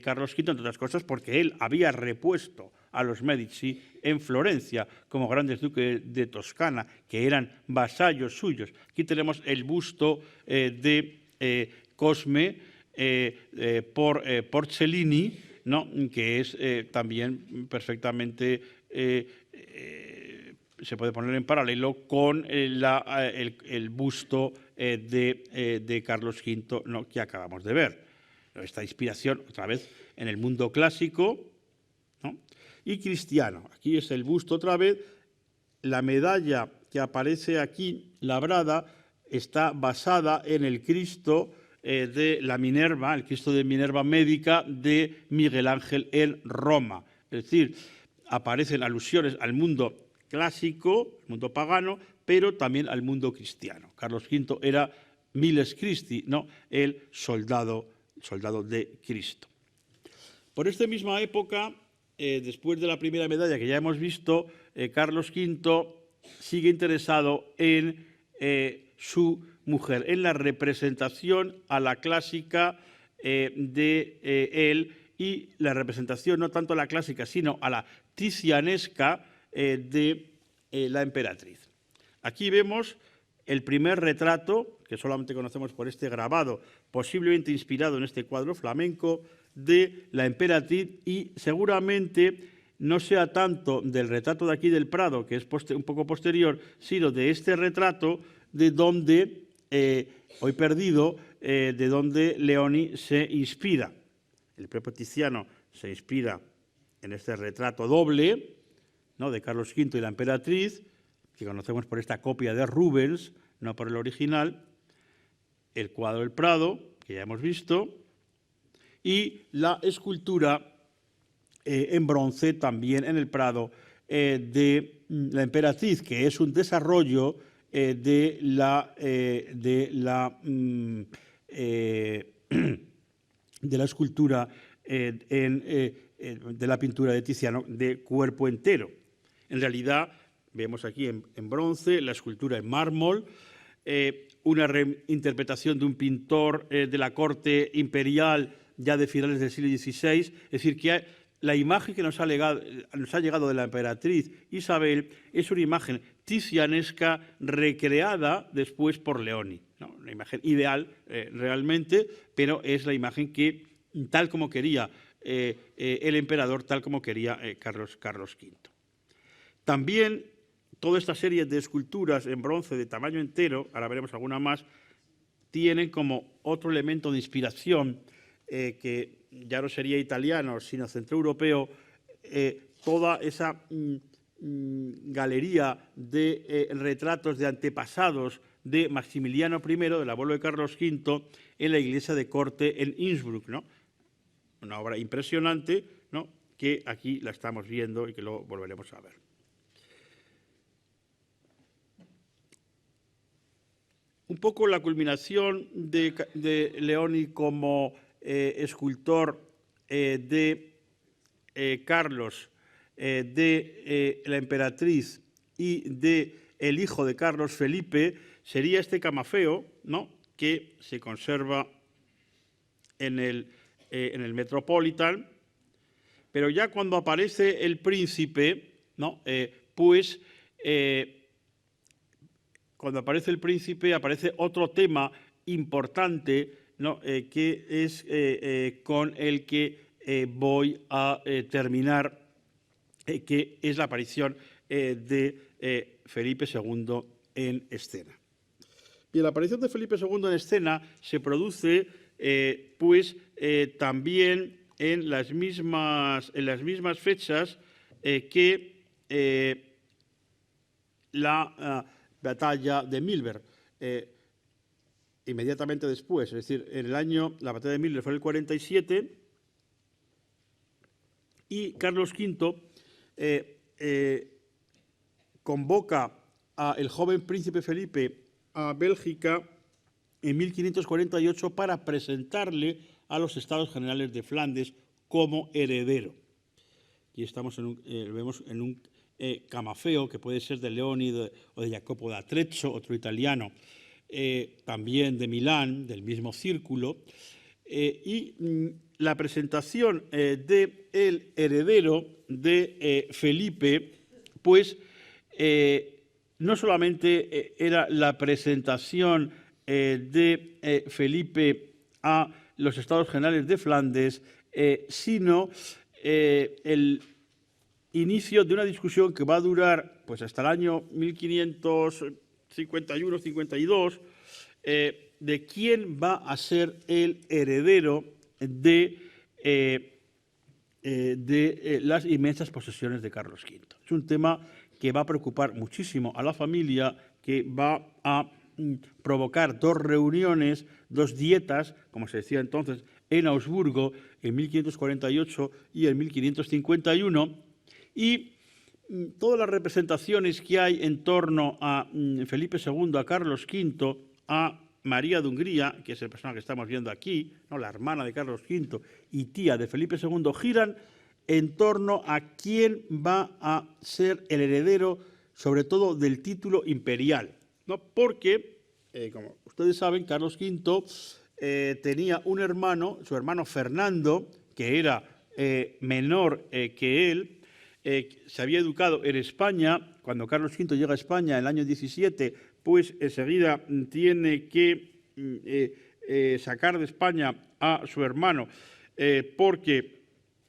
Carlos V, entre otras cosas, porque él había repuesto a los Medici en Florencia como grandes duques de Toscana, que eran vasallos suyos. Aquí tenemos el busto de Cosme por Cellini, ¿no?, que es también perfectamente se puede poner en paralelo con el busto de Carlos V, ¿no?, que acabamos de ver. Esta inspiración, otra vez, en el mundo clásico, ¿no?, y cristiano. Aquí es el busto otra vez. La medalla que aparece aquí labrada está basada en el Cristo de la Minerva, el Cristo de Minerva médica de Miguel Ángel en Roma. Es decir, aparecen alusiones al mundo clásico, al mundo pagano, pero también al mundo cristiano. Carlos V era Miles Christi, ¿no?, el soldado de Cristo. Por esta misma época, después de la primera medalla que ya hemos visto, Carlos V sigue interesado en su mujer, en la representación a la clásica de él, y la representación no tanto a la clásica, sino a la ticianesca de la emperatriz. Aquí vemos el primer retrato, que solamente conocemos por este grabado, posiblemente inspirado en este cuadro flamenco, de la emperatriz, y seguramente no sea tanto del retrato de aquí del Prado, que es un poco posterior, sino de este retrato de donde, hoy perdido, de donde Leoni se inspira. El propio Tiziano se inspira en este retrato doble, ¿no?, de Carlos V y la emperatriz, que conocemos por esta copia de Rubens, no por el original, el cuadro del Prado, que ya hemos visto, y la escultura en bronce, también en el Prado, de la emperatriz, que es un desarrollo de la escultura de la pintura de Tiziano de cuerpo entero. En realidad, vemos aquí en bronce la escultura en mármol, una reinterpretación de un pintor de la corte imperial ya de finales del siglo XVI, es decir, que la imagen que nos ha llegado de la emperatriz Isabel es una imagen tizianesca recreada después por Leoni, ¿no?, una imagen ideal realmente, pero es la imagen que, tal como quería el emperador, tal como quería Carlos V. También toda esta serie de esculturas en bronce de tamaño entero, ahora veremos alguna más, tienen como otro elemento de inspiración, que ya no sería italiano, sino centroeuropeo, toda esa galería de retratos de antepasados de Maximiliano I, del abuelo de Carlos V, en la iglesia de corte en Innsbruck, ¿no?, una obra impresionante, ¿no?, que aquí la estamos viendo y que luego volveremos a ver. Un poco la culminación de Leoni como escultor de Carlos, de la emperatriz y de el hijo de Carlos, Felipe, sería este camafeo, ¿no?, que se conserva en el Metropolitan, pero ya cuando aparece el príncipe, ¿no?, cuando aparece el príncipe aparece otro tema importante, ¿no?, que es con el que voy a terminar, que es la aparición de Felipe II en escena. Bien, la aparición de Felipe II en escena se produce también en las mismas fechas que la batalla de Milberg, inmediatamente después, es decir, la batalla de Milberg fue en el 47, y Carlos V convoca al joven príncipe Felipe a Bélgica en 1548 para presentarle a los Estados Generales de Flandes como heredero. Aquí vemos en un camafeo que puede ser de Leoni o de Jacopo da Trezzo, otro italiano, también de Milán, del mismo círculo, y la presentación del heredero de Felipe, no solamente era la presentación de Felipe a los Estados Generales de Flandes, sino inicio de una discusión que va a durar pues, hasta el año 1551-52, de quién va a ser el heredero de las inmensas posesiones de Carlos V. Es un tema que va a preocupar muchísimo a la familia, que va a provocar dos reuniones, dos dietas, como se decía entonces, en Augsburgo en 1548 y en 1551, y todas las representaciones que hay en torno a Felipe II, a Carlos V, a María de Hungría, que es el personaje que estamos viendo aquí, ¿no?, la hermana de Carlos V y tía de Felipe II, giran en torno a quién va a ser el heredero, sobre todo del título imperial, ¿no? Porque, como ustedes saben, Carlos V tenía un hermano, su hermano Fernando, que era menor que él, se había educado en España. Cuando Carlos V llega a España en el año 17, pues enseguida tiene que sacar de España a su hermano porque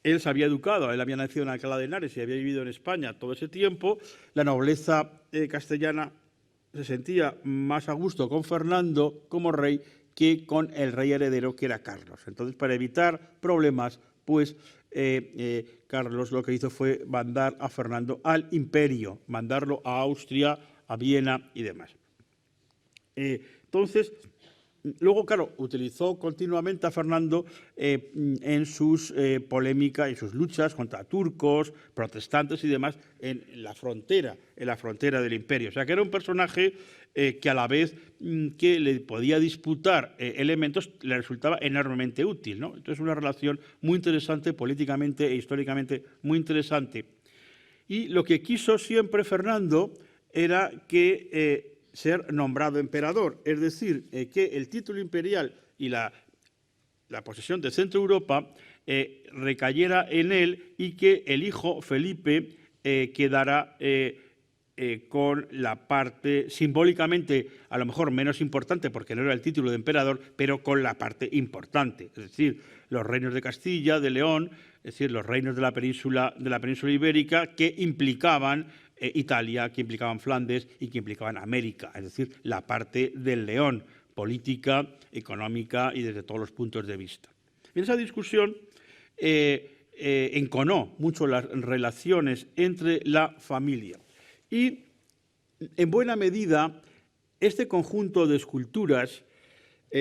él se había educado, él había nacido en Alcalá de Henares y había vivido en España todo ese tiempo. La nobleza castellana se sentía más a gusto con Fernando como rey que con el rey heredero, que era Carlos. Entonces, para evitar problemas, pues Carlos lo que hizo fue mandar a Fernando al imperio, mandarlo a Austria, a Viena y demás. Entonces, luego, claro, utilizó continuamente a Fernando en sus polémicas, en sus luchas contra turcos, protestantes y demás en la frontera del imperio. O sea, que era un personaje que a la vez que le podía disputar elementos, le resultaba enormemente útil, ¿no? Entonces, una relación muy interesante, políticamente e históricamente muy interesante. Y lo que quiso siempre Fernando era que ser nombrado emperador, es decir, que el título imperial y la posesión de Centro Europa recayera en él y que el hijo Felipe quedara con la parte simbólicamente a lo mejor menos importante, porque no era el título de emperador, pero con la parte importante, es decir, los reinos de Castilla, de León, es decir, los reinos de la península ibérica, que implicaban Italia, que implicaban Flandes y que implicaban América, es decir, la parte del león, política, económica y desde todos los puntos de vista. En esa discusión enconó mucho las relaciones entre la familia y, en buena medida, este conjunto de esculturas,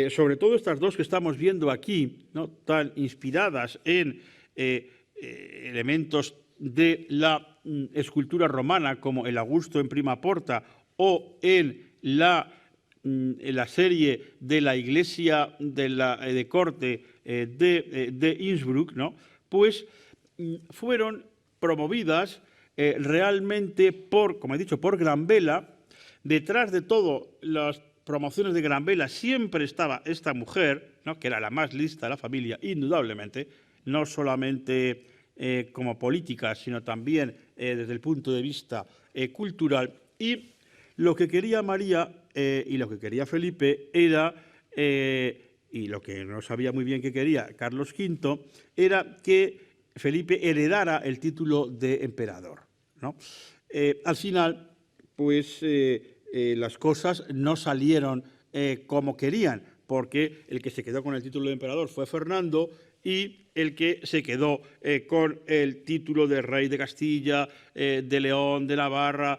sobre todo estas dos que estamos viendo aquí, ¿no?, tan inspiradas en elementos de la escultura romana, como el Augusto en Prima Porta o en la serie de la iglesia de corte de Innsbruck, ¿no?, pues fueron promovidas realmente por, como he dicho, por Gran Vela. Detrás de todo las promociones de Gran Vela siempre estaba esta mujer, ¿no?, que era la más lista de la familia, indudablemente, no solamente como política, sino también desde el punto de vista cultural. Y lo que quería María y lo que quería Felipe era, y lo que no sabía muy bien que quería Carlos V, era que Felipe heredara el título de emperador, ¿no? Al final, pues las cosas no salieron como querían, porque el que se quedó con el título de emperador fue Fernando y el que se quedó con el título de rey de Castilla, de León, de Navarra,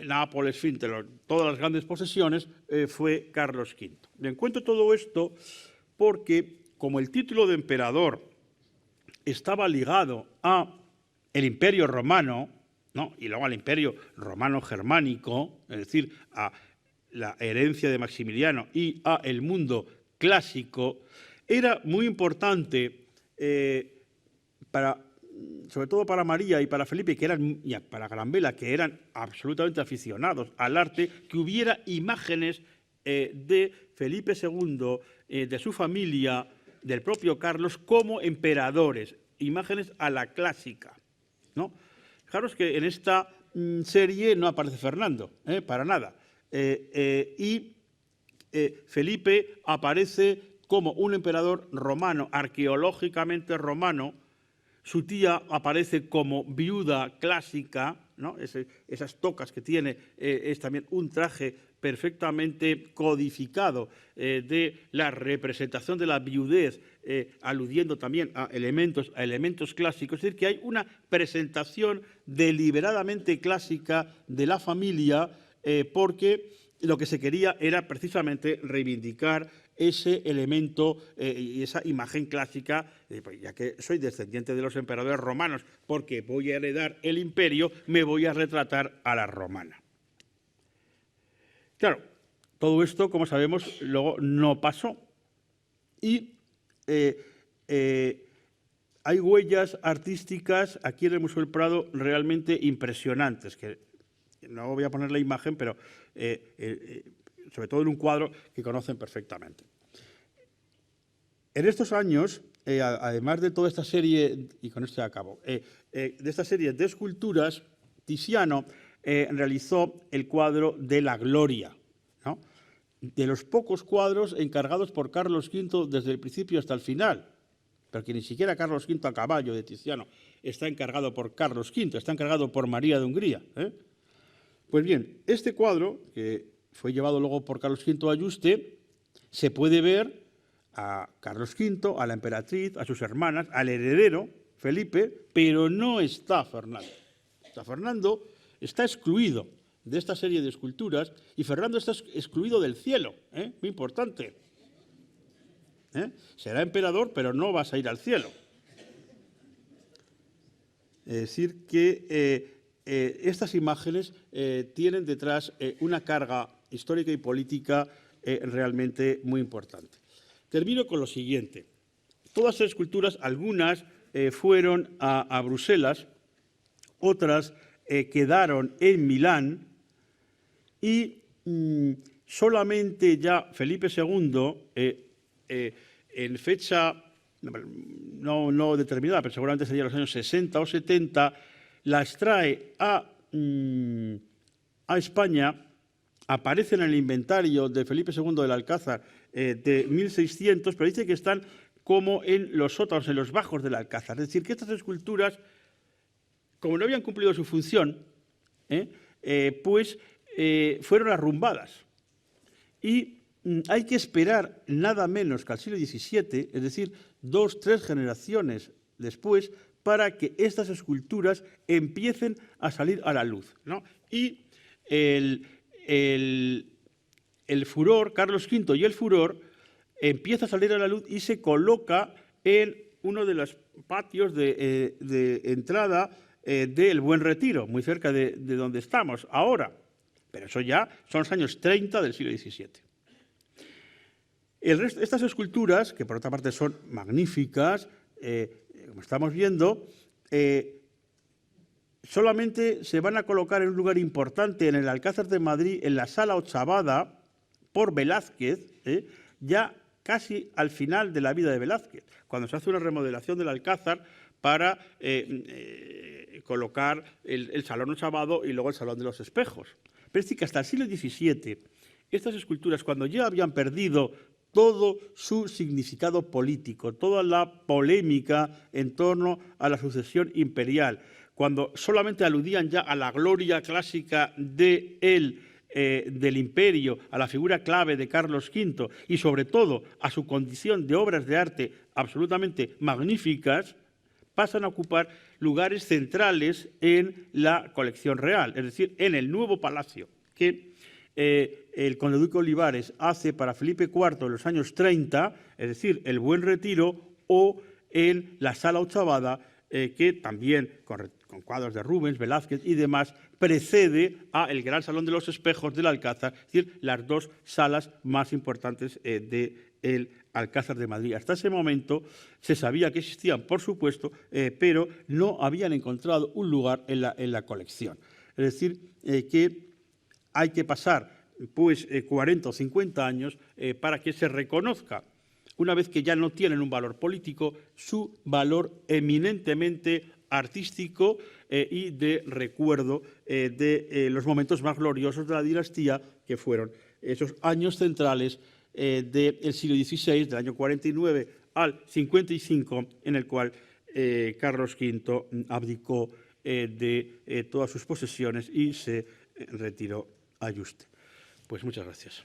Nápoles, en fin, todas las grandes posesiones, fue Carlos V. Me cuento todo esto porque, como el título de emperador estaba ligado a el Imperio Romano, ¿no?, y luego al Imperio Romano Germánico, es decir, a la herencia de Maximiliano y a el mundo clásico, era muy importante, sobre todo para María y para Felipe, y para Gran Vela, que eran absolutamente aficionados al arte, que hubiera imágenes de Felipe II, de su familia, del propio Carlos, como emperadores, imágenes a la clásica, ¿no? Fijaros que en esta serie no aparece Fernando, para nada. Y Felipe aparece como un emperador romano, arqueológicamente romano, Su tía aparece como viuda clásica, ¿no? Esas tocas que tiene, es también un traje perfectamente codificado de la representación de la viudez, aludiendo también a elementos clásicos. Es decir, que hay una presentación deliberadamente clásica de la familia, porque lo que se quería era precisamente reivindicar ese elemento y esa imagen clásica, pues ya que soy descendiente de los emperadores romanos, porque voy a heredar el imperio, me voy a retratar a la romana. Claro, todo esto, como sabemos, luego no pasó. Y hay huellas artísticas aquí en el Museo del Prado realmente impresionantes, que no voy a poner la imagen, pero sobre todo en un cuadro que conocen perfectamente. En estos años, además de toda esta serie, y con esto ya acabo, de esta serie de esculturas, Tiziano realizó el cuadro de la Gloria, ¿no? De los pocos cuadros encargados por Carlos V desde el principio hasta el final, porque ni siquiera Carlos V a caballo de Tiziano está encargado por Carlos V, está encargado por María de Hungría. Pues bien, este cuadro, que fue llevado luego por Carlos V a Yuste, se puede ver a Carlos V, a la emperatriz, a sus hermanas, al heredero, Felipe, pero no está Fernando. Fernando está excluido de esta serie de esculturas y Fernando está excluido del cielo, muy importante. Será emperador, pero no vas a ir al cielo. Es decir, que estas imágenes tienen detrás una carga histórica y política realmente muy importante. Termino con lo siguiente. Todas las esculturas, algunas fueron a Bruselas, otras quedaron en Milán y solamente ya Felipe II, en fecha no determinada, pero seguramente sería los años 60 o 70, las trae a España, aparecen en el inventario de Felipe II del Alcázar de 1600, pero dice que están como en los sótanos, en los bajos del Alcázar. Es decir, que estas esculturas, como no habían cumplido su función, pues fueron arrumbadas. Y hay que esperar nada menos que al siglo XVII, es decir, 2 o 3 generaciones después, para que estas esculturas empiecen a salir a la luz, ¿no? Y el furor, Carlos V y el furor, empieza a salir a la luz y se coloca en uno de los patios de entrada del Buen Retiro, muy cerca de donde estamos ahora. Pero eso ya son los años 30 del siglo XVII. Estas esculturas, que por otra parte son magníficas, como estamos viendo, solamente se van a colocar en un lugar importante en el Alcázar de Madrid, en la Sala Ochavada, por Velázquez, ya casi al final de la vida de Velázquez, cuando se hace una remodelación del Alcázar para colocar el Salón Ochavado y luego el Salón de los Espejos. Pero es decir, que hasta el siglo XVII, estas esculturas, cuando ya habían perdido todo su significado político, toda la polémica en torno a la sucesión imperial, cuando solamente aludían ya a la gloria clásica del imperio, a la figura clave de Carlos V y sobre todo a su condición de obras de arte absolutamente magníficas, pasan a ocupar lugares centrales en la colección real, es decir, en el nuevo palacio que el conde duque Olivares hace para Felipe IV en los años 30, es decir, el Buen Retiro, o en la Sala Ochavada, que también, con cuadros de Rubens, Velázquez y demás, precede al Gran Salón de los Espejos del Alcázar, es decir, las 2 salas más importantes del Alcázar de Madrid. Hasta ese momento se sabía que existían, por supuesto, pero no habían encontrado un lugar en la colección. Es decir, que hay que pasar pues 40 o 50 años para que se reconozca, una vez que ya no tienen un valor político, su valor eminentemente artístico y de recuerdo de los momentos más gloriosos de la dinastía, que fueron esos años centrales del siglo XVI, del año 49 al 55, en el cual Carlos V abdicó de todas sus posesiones y se retiró a Yuste. Pues muchas gracias.